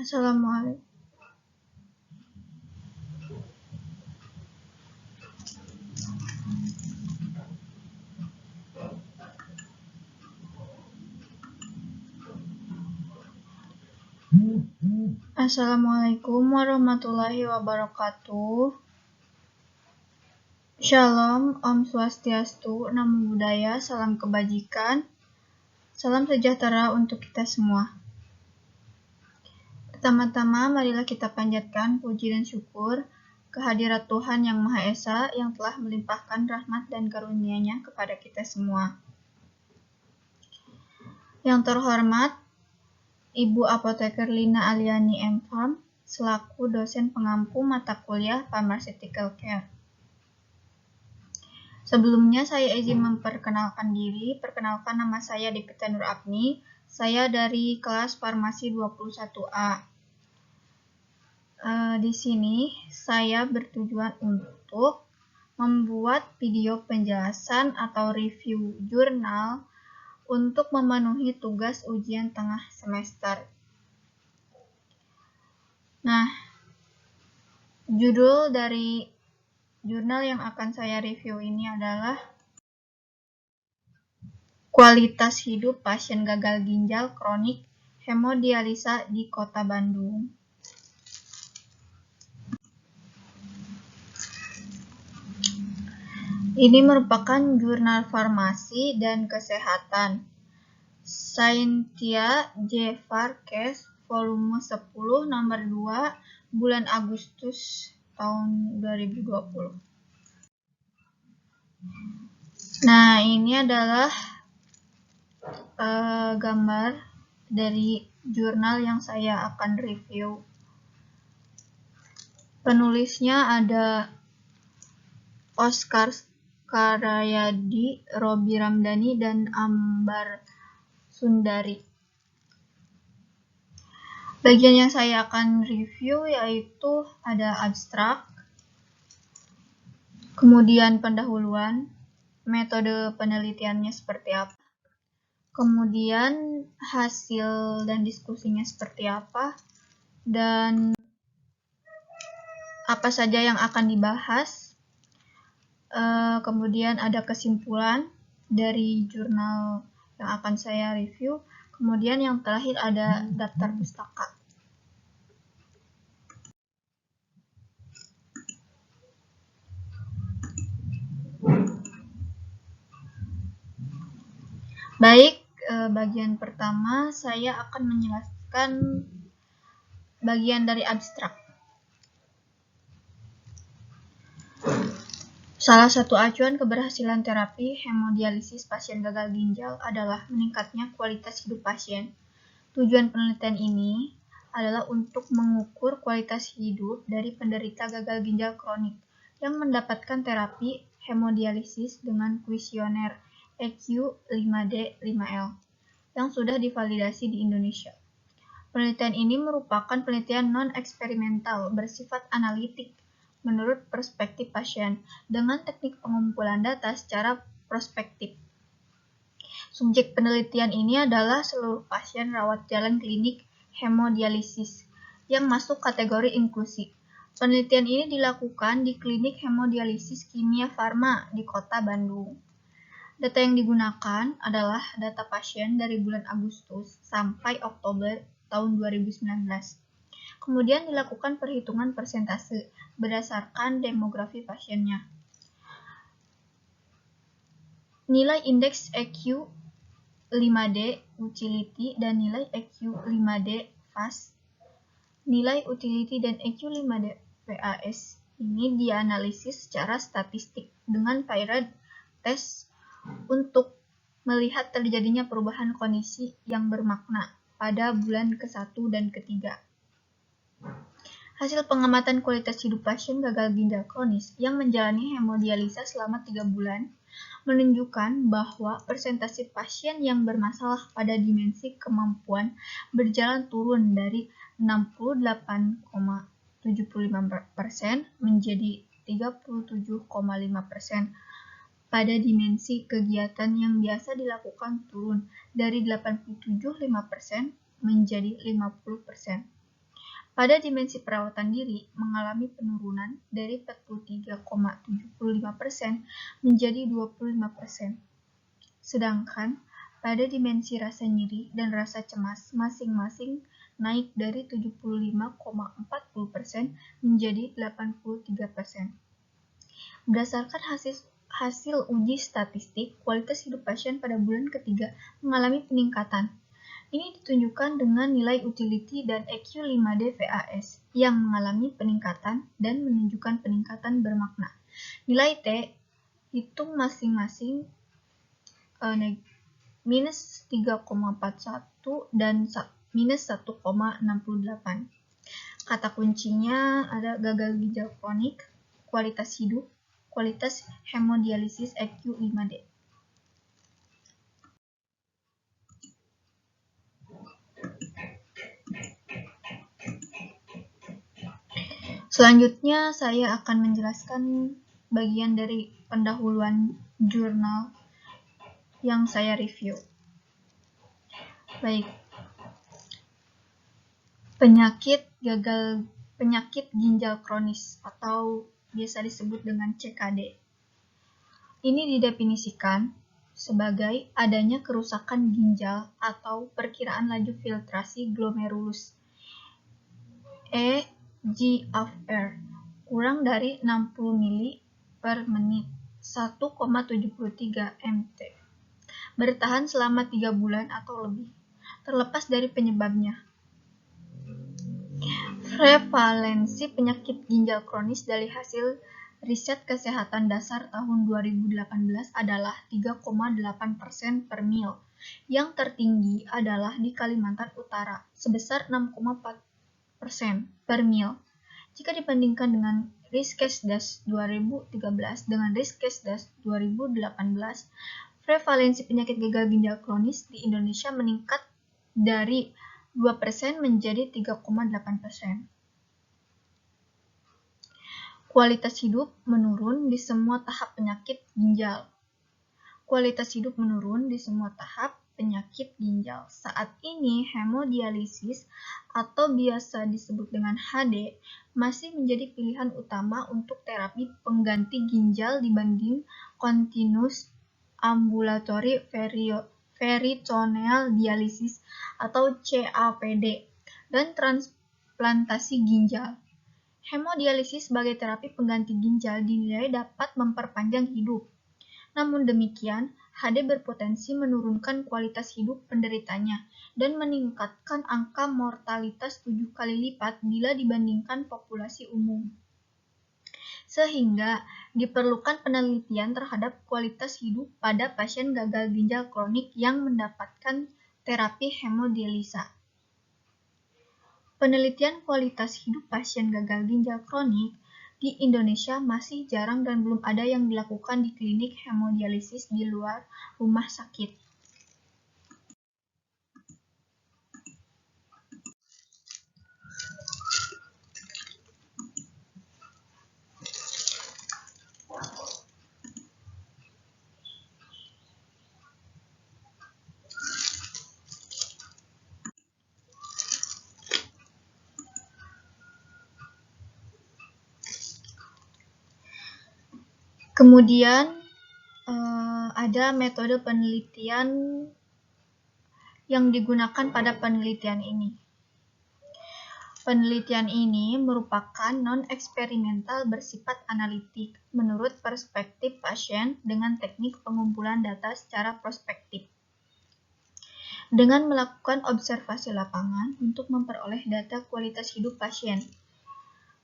Assalamualaikum. Assalamualaikum warahmatullahi wabarakatuh. Shalom, Om Swastiastu, Namo Buddhaya, salam kebajikan, salam sejahtera untuk kita semua. Pertama-tama, marilah kita panjatkan puji dan syukur kehadirat Tuhan Yang Maha Esa yang telah melimpahkan rahmat dan karunia-Nya kepada kita semua. Yang terhormat, Ibu Apoteker Lina Aliani M.Pharm, selaku dosen pengampu mata kuliah Pharmaceutical Care. Sebelumnya saya izin memperkenalkan diri. Perkenalkan, nama saya Devita Nur Apni. Saya dari kelas Farmasi 21A. Di sini saya bertujuan untuk membuat video penjelasan atau review jurnal untuk memenuhi tugas ujian tengah semester. Nah, judul dari jurnal yang akan saya review ini adalah Kualitas Hidup Pasien Gagal Ginjal Kronik Hemodialisa di Kota Bandung. Ini merupakan jurnal farmasi dan kesehatan Scientia J-Pharm volume 10 nomor 2 bulan Agustus tahun 2020. Nah, ini adalah gambar dari jurnal yang saya akan review. Penulisnya ada Oscar Karayadi, Robi Ramdhani, dan Ambar Sundari. Bagian yang saya akan review yaitu ada abstrak, kemudian pendahuluan, metode penelitiannya seperti apa, kemudian hasil dan diskusinya seperti apa, dan apa saja yang akan dibahas. Kemudian ada kesimpulan dari jurnal yang akan saya review. Kemudian yang terakhir ada daftar pustaka. Baik, bagian pertama saya akan menjelaskan bagian dari abstrak. Salah satu acuan keberhasilan terapi hemodialisis pasien gagal ginjal adalah meningkatnya kualitas hidup pasien. Tujuan penelitian ini adalah untuk mengukur kualitas hidup dari penderita gagal ginjal kronik yang mendapatkan terapi hemodialisis dengan kuesioner EQ5D5L yang sudah divalidasi di Indonesia. Penelitian ini merupakan penelitian non-eksperimental bersifat analitik menurut perspektif pasien dengan teknik pengumpulan data secara prospektif. Subjek penelitian ini adalah seluruh pasien rawat jalan klinik hemodialisis yang masuk kategori inklusi. Penelitian ini dilakukan di klinik hemodialisis Kimia Farma di Kota Bandung. Data yang digunakan adalah data pasien dari bulan Agustus sampai Oktober tahun 2019. Kemudian dilakukan perhitungan persentase berdasarkan demografi pasiennya. Nilai indeks EQ 5D utility dan nilai EQ5D fast. Nilai utility dan EQ5D PAS ini dianalisis secara statistik dengan Paired test untuk melihat terjadinya perubahan kondisi yang bermakna pada bulan ke-1 dan ke-3. Hasil pengamatan kualitas hidup pasien gagal ginjal kronis yang menjalani hemodialisa selama 3 bulan menunjukkan bahwa persentase pasien yang bermasalah pada dimensi kemampuan berjalan turun dari 68,75% menjadi 37,5%. Pada dimensi kegiatan yang biasa dilakukan turun dari 87,5% menjadi 50%. Pada dimensi perawatan diri mengalami penurunan dari 43,75% menjadi 25%. Sedangkan pada dimensi rasa nyeri dan rasa cemas masing-masing naik dari 75,40% menjadi 83%. Berdasarkan hasil uji statistik, kualitas hidup pasien pada bulan ketiga mengalami peningkatan. Ini ditunjukkan dengan nilai utility dan EQ5D VAS yang mengalami peningkatan dan menunjukkan peningkatan bermakna. Nilai T hitung masing-masing minus 3,41 dan minus 1,68. Kata kuncinya ada gagal ginjal kronik, kualitas hidup, kualitas hemodialisis EQ5D. Selanjutnya saya akan menjelaskan bagian dari pendahuluan jurnal yang saya review. Baik. Penyakit ginjal kronis atau biasa disebut dengan CKD. Ini didefinisikan sebagai adanya kerusakan ginjal atau perkiraan laju filtrasi glomerulus eGFR kurang dari 60 mili per menit 1,73 mt bertahan selama 3 bulan atau lebih terlepas dari penyebabnya. Prevalensi penyakit ginjal kronis dari hasil riset kesehatan dasar tahun 2018 adalah 3,8% per mil. Yang tertinggi adalah di Kalimantan Utara sebesar 6,4% per mil. Jika dibandingkan dengan Riskesdas 2013 dengan Riskesdas 2018, prevalensi penyakit gagal ginjal kronis di Indonesia meningkat dari 2% menjadi 3,8%. Kualitas hidup menurun di semua tahap penyakit ginjal. Kualitas hidup menurun di semua tahap penyakit ginjal. Saat ini hemodialisis atau biasa disebut dengan HD masih menjadi pilihan utama untuk terapi pengganti ginjal dibanding continuous ambulatory peritoneal dialisis atau CAPD dan transplantasi ginjal. Hemodialisis sebagai terapi pengganti ginjal dinilai dapat memperpanjang hidup. Namun demikian, HD berpotensi menurunkan kualitas hidup penderitanya dan meningkatkan angka mortalitas 7 kali lipat bila dibandingkan populasi umum. Sehingga diperlukan penelitian terhadap kualitas hidup pada pasien gagal ginjal kronik yang mendapatkan terapi hemodialisa. Penelitian kualitas hidup pasien gagal ginjal kronik di Indonesia masih jarang dan belum ada yang dilakukan di klinik hemodialisis di luar rumah sakit. Kemudian ada metode penelitian yang digunakan pada penelitian ini. Penelitian ini merupakan non-eksperimental bersifat analitik menurut perspektif pasien dengan teknik pengumpulan data secara prospektif. Dengan melakukan observasi lapangan untuk memperoleh data kualitas hidup pasien.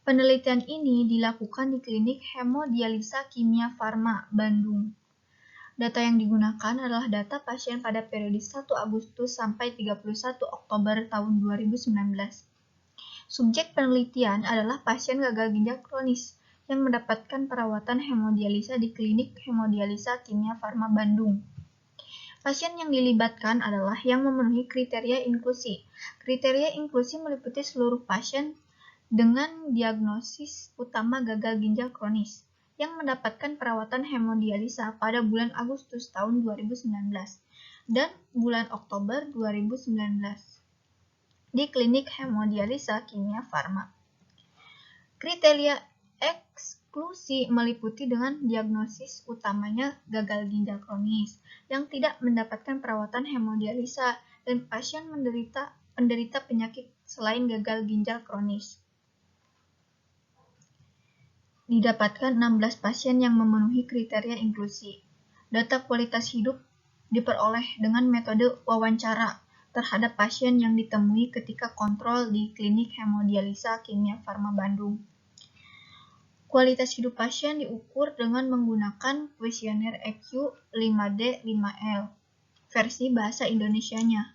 Penelitian ini dilakukan di Klinik Hemodialisa Kimia Farma, Bandung. Data yang digunakan adalah data pasien pada periode 1 Agustus sampai 31 Oktober tahun 2019. Subjek penelitian adalah pasien gagal ginjal kronis yang mendapatkan perawatan hemodialisa di Klinik Hemodialisa Kimia Farma, Bandung. Pasien yang dilibatkan adalah yang memenuhi kriteria inklusi. Kriteria inklusi meliputi seluruh pasien dengan diagnosis utama gagal ginjal kronis yang mendapatkan perawatan hemodialisa pada bulan Agustus tahun 2019 dan bulan Oktober 2019. di klinik hemodialisa kimia farma. Kriteria eksklusi meliputi dengan diagnosis utamanya gagal ginjal kronis yang tidak mendapatkan perawatan hemodialisa dan pasien penderita penyakit selain gagal ginjal kronis. Didapatkan 16 pasien yang memenuhi kriteria inklusi. Data kualitas hidup diperoleh dengan metode wawancara terhadap pasien yang ditemui ketika kontrol di klinik hemodialisa kimia farma Bandung. Kualitas hidup pasien diukur dengan menggunakan kuesioner EQ 5D5L versi bahasa Indonesianya.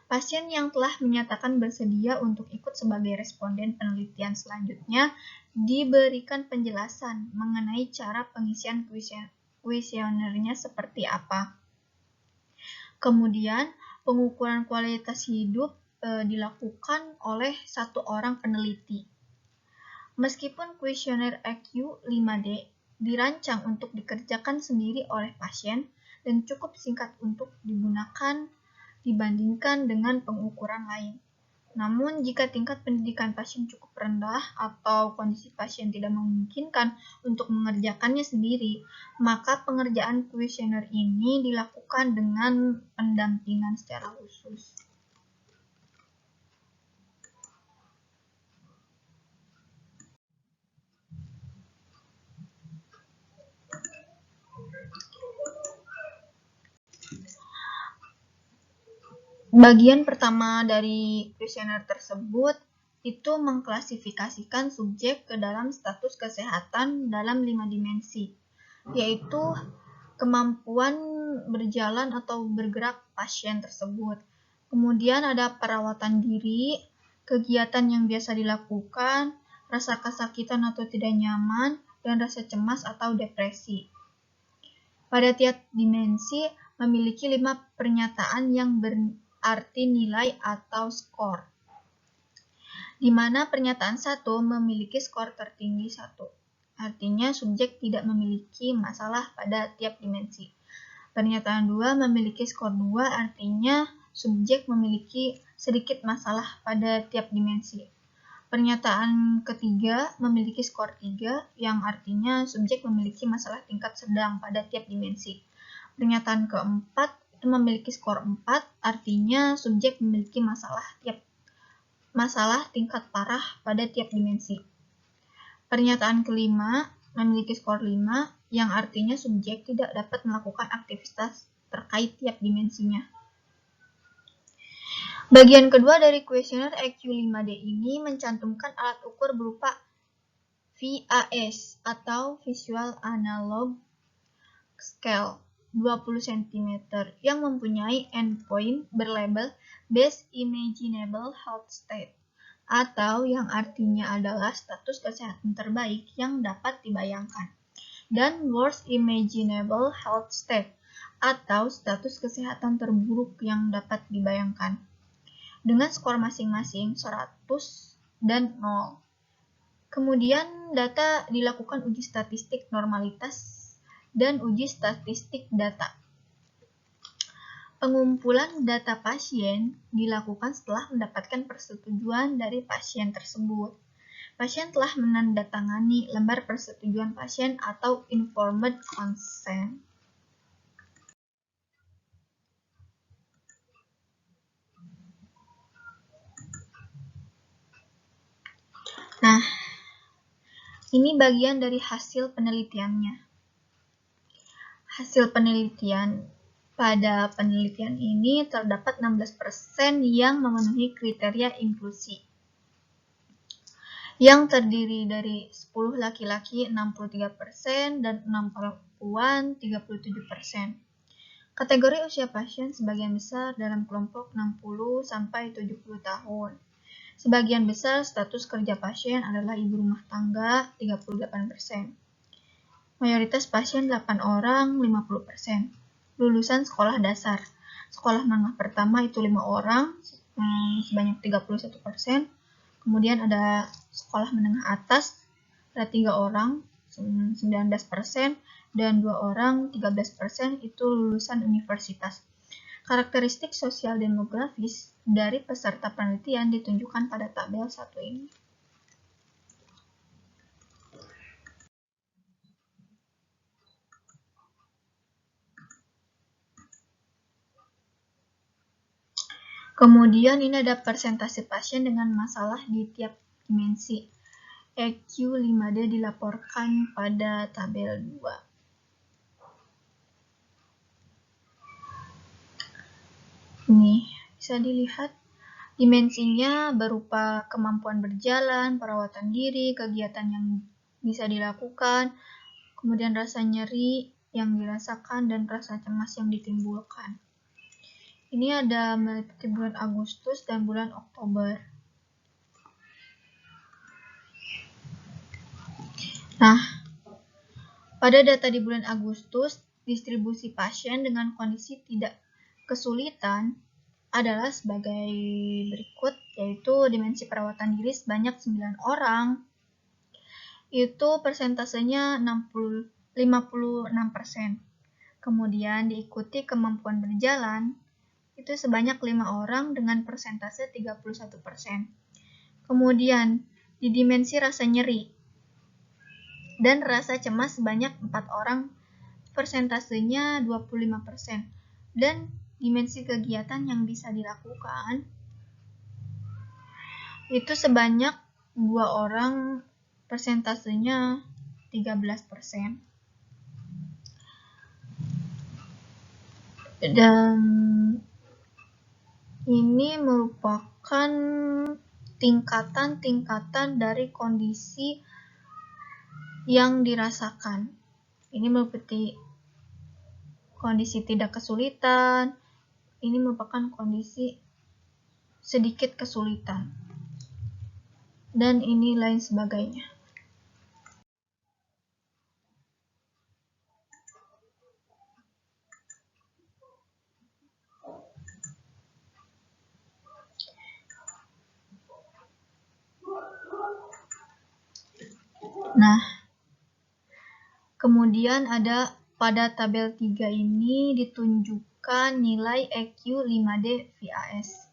Pasien yang telah menyatakan bersedia untuk ikut sebagai responden penelitian selanjutnya diberikan penjelasan mengenai cara pengisian kuesionernya seperti apa. Kemudian, pengukuran kualitas hidup dilakukan oleh satu orang peneliti. Meskipun kuesioner EQ 5D dirancang untuk dikerjakan sendiri oleh pasien dan cukup singkat untuk digunakan dibandingkan dengan pengukuran lain. Namun, jika tingkat pendidikan pasien cukup rendah atau kondisi pasien tidak memungkinkan untuk mengerjakannya sendiri, maka pengerjaan kuesioner ini dilakukan dengan pendampingan secara khusus. Bagian pertama dari kuesioner tersebut itu mengklasifikasikan subjek ke dalam status kesehatan dalam 5 dimensi, yaitu kemampuan berjalan atau bergerak pasien tersebut. Kemudian ada perawatan diri, kegiatan yang biasa dilakukan, rasa kesakitan atau tidak nyaman, dan rasa cemas atau depresi. Pada tiap dimensi memiliki 5 pernyataan yang berarti nilai atau skor, di mana pernyataan 1 memiliki skor tertinggi 1. Artinya subjek tidak memiliki masalah pada tiap dimensi. Pernyataan 2 memiliki skor 2, artinya subjek memiliki sedikit masalah pada tiap dimensi. Pernyataan ketiga memiliki skor 3, yang artinya subjek memiliki masalah tingkat sedang pada tiap dimensi. Pernyataan keempat memiliki skor 4, artinya subjek memiliki masalah tingkat parah pada tiap dimensi. Pernyataan kelima memiliki skor 5, yang artinya subjek tidak dapat melakukan aktivitas terkait tiap dimensinya. Bagian kedua dari kuesioner EQ 5D ini mencantumkan alat ukur berupa VAS atau Visual Analog Scale 20 cm yang mempunyai endpoint berlabel Best Imaginable Health State, atau yang artinya adalah status kesehatan terbaik yang dapat dibayangkan, dan Worst Imaginable Health State, atau status kesehatan terburuk yang dapat dibayangkan, dengan skor masing-masing 100 dan 0. Kemudian data dilakukan uji statistik normalitas dan uji statistik data. Pengumpulan data pasien dilakukan setelah mendapatkan persetujuan dari pasien tersebut. Pasien telah menandatangani lembar persetujuan pasien atau informed consent. Nah, ini bagian dari hasil penelitiannya. Hasil penelitian. Pada penelitian ini terdapat 16% yang memenuhi kriteria inklusi, yang terdiri dari 10 laki-laki 63% dan 6 perempuan 37%. Kategori usia pasien sebagian besar dalam kelompok 60 sampai 70 tahun. Sebagian besar status kerja pasien adalah ibu rumah tangga 38%. Mayoritas pasien 8 orang 50%. Lulusan sekolah dasar. Sekolah menengah pertama itu 5 orang sebanyak 31%. Kemudian ada sekolah menengah atas ada 3 orang 19%, dan 2 orang 13% itu lulusan universitas. Karakteristik sosial demografis dari peserta penelitian ditunjukkan pada tabel 1 ini. Kemudian ini ada persentase pasien dengan masalah di tiap dimensi. EQ 5D dilaporkan pada tabel 2. Ini bisa dilihat dimensinya berupa kemampuan berjalan, perawatan diri, kegiatan yang bisa dilakukan, kemudian rasa nyeri yang dirasakan, dan rasa cemas yang ditimbulkan. Ini ada meliputi bulan Agustus dan bulan Oktober. Nah, pada data di bulan Agustus, distribusi pasien dengan kondisi tidak kesulitan adalah sebagai berikut, yaitu dimensi perawatan diri sebanyak 9 orang, itu persentasenya 56%. Kemudian diikuti kemampuan berjalan, itu sebanyak 5 orang dengan persentase 31%. Kemudian di dimensi rasa nyeri dan rasa cemas sebanyak 4 orang, persentasenya 25%. Dan dimensi kegiatan yang bisa dilakukan itu sebanyak 2 orang, persentasenya 13%. Dan ini merupakan tingkatan-tingkatan dari kondisi yang dirasakan. Ini meliputi kondisi tidak kesulitan, ini merupakan kondisi sedikit kesulitan, dan ini lain sebagainya. Nah, kemudian ada pada tabel 3 ini ditunjukkan nilai EQ 5D VAS.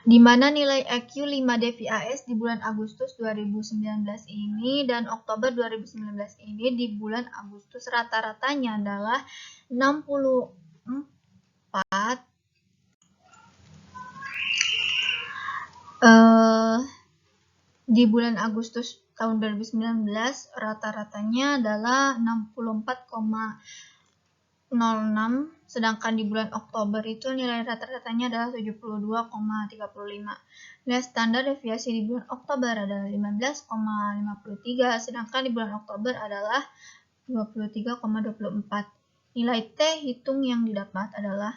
Di mana nilai EQ 5D VAS di bulan Agustus 2019 ini dan Oktober 2019 ini, di bulan Agustus rata-ratanya adalah 64, di bulan Agustus tahun 2019 rata-ratanya adalah 64,06, sedangkan di bulan Oktober itu nilai rata-ratanya adalah 72,35. Nilai standar deviasi di bulan Oktober adalah 15,53, sedangkan di bulan Oktober adalah 23,24. Nilai T hitung yang didapat adalah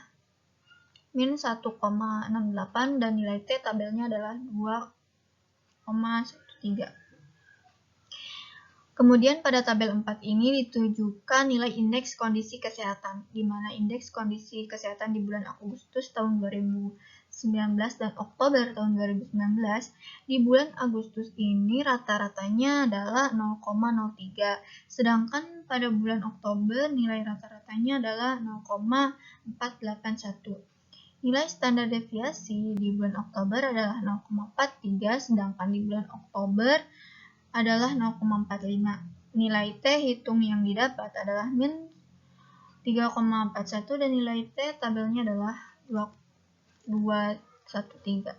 min 1,68 dan nilai T tabelnya adalah 2,13. Kemudian pada tabel 4 ini ditunjukkan nilai indeks kondisi kesehatan, di mana indeks kondisi kesehatan di bulan Agustus tahun 2019 dan Oktober tahun 2019, di bulan Agustus ini rata-ratanya adalah 0,03, sedangkan pada bulan Oktober nilai rata-ratanya adalah 0,481. Nilai standar deviasi di bulan Oktober adalah 0,43, sedangkan di bulan Oktober adalah 0,45. Nilai T hitung yang didapat adalah min 3,41 dan nilai T tabelnya adalah 2,13.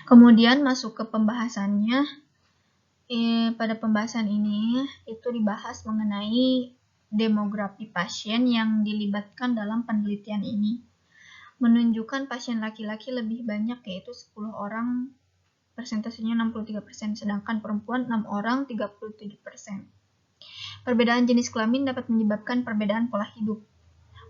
Kemudian masuk ke pembahasannya. Pada pembahasan ini itu dibahas mengenai demografi pasien yang dilibatkan dalam penelitian ini. Menunjukkan pasien laki-laki lebih banyak, yaitu 10 orang, persentasenya 63%, sedangkan perempuan 6 orang, 37%. Perbedaan jenis kelamin dapat menyebabkan perbedaan pola hidup.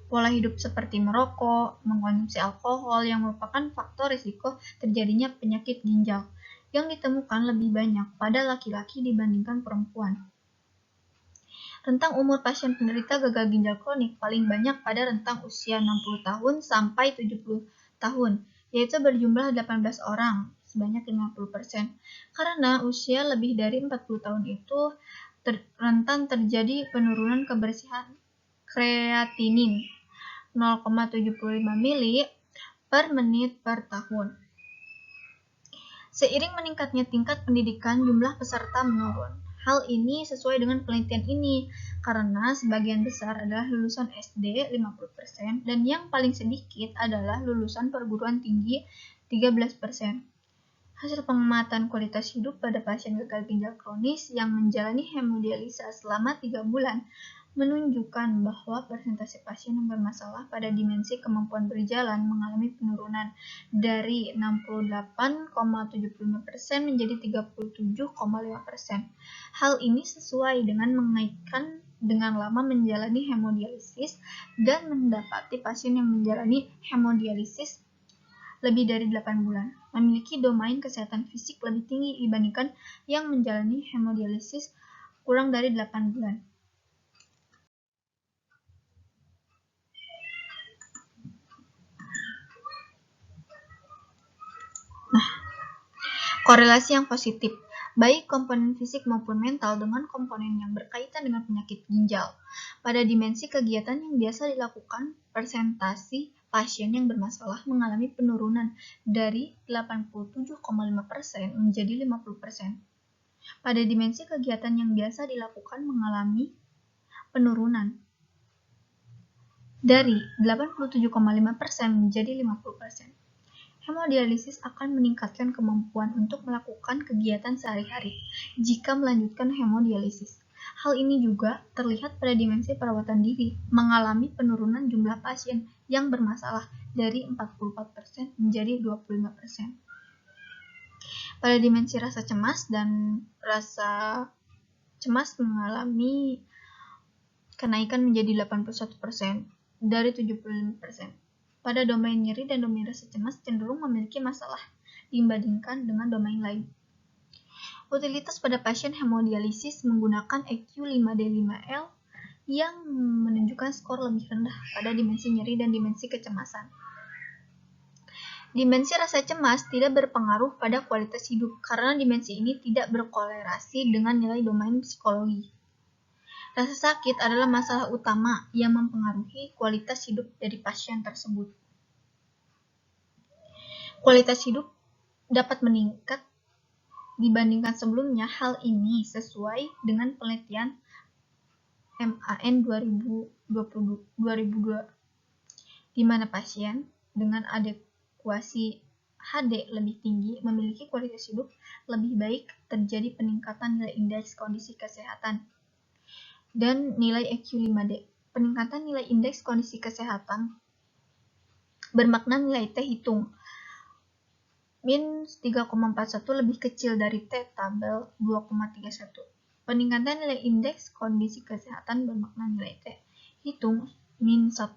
Pola hidup seperti merokok, mengkonsumsi alkohol yang merupakan faktor risiko terjadinya penyakit ginjal yang ditemukan lebih banyak pada laki-laki dibandingkan perempuan. Rentang umur pasien penderita gagal ginjal kronik paling banyak pada rentang usia 60 tahun sampai 70 tahun, yaitu berjumlah 18 orang, sebanyak 50%. Karena usia lebih dari 40 tahun itu rentan terjadi penurunan kebersihan kreatinin 0,75 mili per menit per tahun. Seiring meningkatnya tingkat pendidikan, jumlah peserta menurun. Hal ini sesuai dengan penelitian ini, karena sebagian besar adalah lulusan SD 50% dan yang paling sedikit adalah lulusan perguruan tinggi 13%. Hasil pengamatan kualitas hidup pada pasien gagal ginjal kronis yang menjalani hemodialisa selama 3 bulan menunjukkan bahwa persentase pasien yang bermasalah pada dimensi kemampuan berjalan mengalami penurunan dari 68,75% menjadi 37,5%. Hal ini sesuai dengan mengaitkan dengan lama menjalani hemodialisis dan mendapati pasien yang menjalani hemodialisis lebih dari 8 bulan memiliki domain kesehatan fisik lebih tinggi dibandingkan yang menjalani hemodialisis kurang dari 8 bulan. Korelasi yang positif, baik komponen fisik maupun mental dengan komponen yang berkaitan dengan penyakit ginjal. Pada dimensi kegiatan yang biasa dilakukan, persentase pasien yang bermasalah mengalami penurunan dari 87,5% menjadi 50%. Pada dimensi kegiatan yang biasa dilakukan mengalami penurunan dari 87,5% menjadi 50%. Hemodialisis akan meningkatkan kemampuan untuk melakukan kegiatan sehari-hari jika melanjutkan hemodialisis. Hal ini juga terlihat pada dimensi perawatan diri, mengalami penurunan jumlah pasien yang bermasalah dari 44% menjadi 25%. Pada dimensi rasa cemas dan rasa cemas mengalami kenaikan menjadi 81% dari 75%. Pada domain nyeri dan domain rasa cemas cenderung memiliki masalah dibandingkan dengan domain lain. Utilitas pada pasien hemodialisis menggunakan EQ 5D5L yang menunjukkan skor lebih rendah pada dimensi nyeri dan dimensi kecemasan. Dimensi rasa cemas tidak berpengaruh pada kualitas hidup karena dimensi ini tidak berkorelasi dengan nilai domain psikologi. Rasa sakit adalah masalah utama yang mempengaruhi kualitas hidup dari pasien tersebut. Kualitas hidup dapat meningkat dibandingkan sebelumnya. Hal ini sesuai dengan penelitian MAN 2002, di mana pasien dengan adekuasi HD lebih tinggi memiliki kualitas hidup lebih baik, terjadi peningkatan nilai indeks kondisi kesehatan dan nilai EQ 5D. Peningkatan nilai indeks kondisi kesehatan bermakna nilai T hitung min 3,41 lebih kecil dari T tabel 2,31. Peningkatan nilai indeks kondisi kesehatan bermakna nilai T hitung min 1,68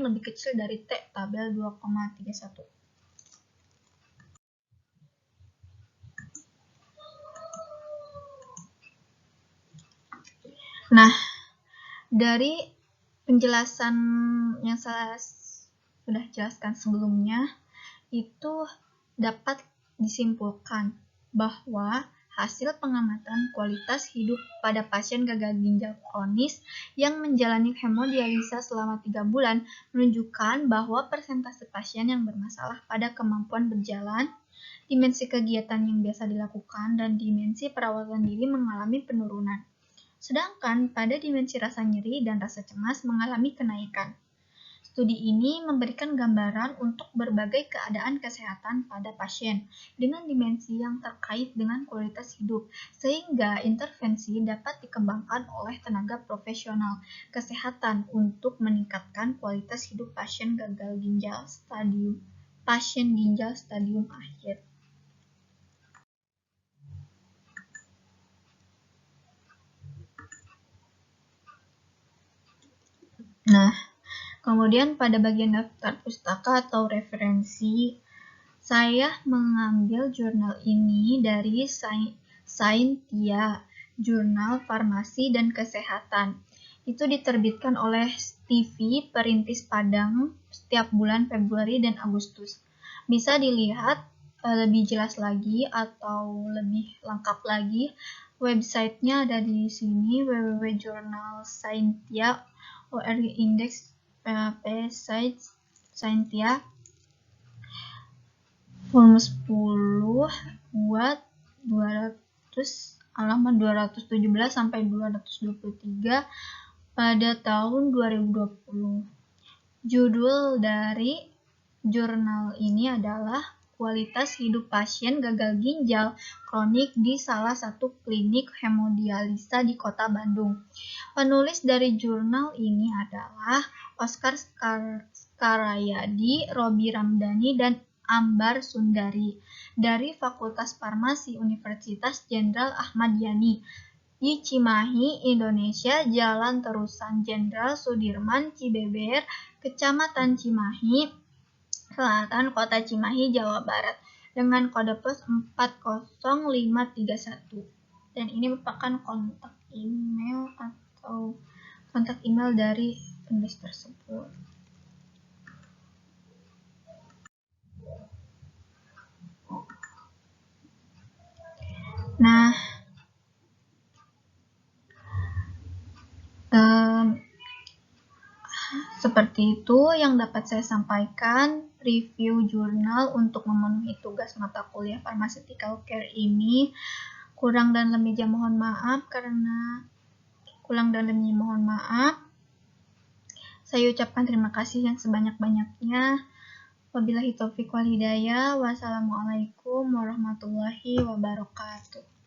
lebih kecil dari T tabel 2,31. Nah, dari penjelasan yang saya sudah jelaskan sebelumnya, itu dapat disimpulkan bahwa hasil pengamatan kualitas hidup pada pasien gagal ginjal kronis yang menjalani hemodialisa selama 3 bulan menunjukkan bahwa persentase pasien yang bermasalah pada kemampuan berjalan, dimensi kegiatan yang biasa dilakukan, dan dimensi perawatan diri mengalami penurunan. Sedangkan pada dimensi rasa nyeri dan rasa cemas mengalami kenaikan. Studi ini memberikan gambaran untuk berbagai keadaan kesehatan pada pasien dengan dimensi yang terkait dengan kualitas hidup, sehingga intervensi dapat dikembangkan oleh tenaga profesional kesehatan untuk meningkatkan kualitas hidup pasien ginjal stadium akhir. Nah, kemudian pada bagian daftar pustaka atau referensi, saya mengambil jurnal ini dari Scientia Jurnal Farmasi dan Kesehatan. Itu diterbitkan oleh TV Perintis Padang setiap bulan Februari dan Agustus. Bisa dilihat lebih jelas lagi atau lebih lengkap lagi. Websitenya ada di sini, www.jurnalscientia.org index sites Scientia volume 10 buat 217 sampai 223 pada tahun 2020. Judul dari jurnal ini adalah Kualitas Hidup Pasien Gagal Ginjal Kronik di salah satu klinik hemodialisa di Kota Bandung. Penulis dari jurnal ini adalah Oscar Skarayadi, Robi Ramdhani, dan Ambar Sundari dari Fakultas Farmasi Universitas Jenderal Ahmad Yani di Cimahi, Indonesia, Jalan Terusan Jenderal Sudirman, Cibeber, Kecamatan Cimahi, Selatan, Kota Cimahi, Jawa Barat, dengan kode pos 40531. Dan ini merupakan kontak email dari penulis tersebut. Nah, seperti itu yang dapat saya sampaikan. Review jurnal untuk memenuhi tugas mata kuliah Pharmaceutical Care ini. Kurang dan lebihnya mohon maaf. Saya ucapkan terima kasih yang sebanyak-banyaknya. Wabillahi taufiq wal hidayah. Wassalamualaikum warahmatullahi wabarakatuh.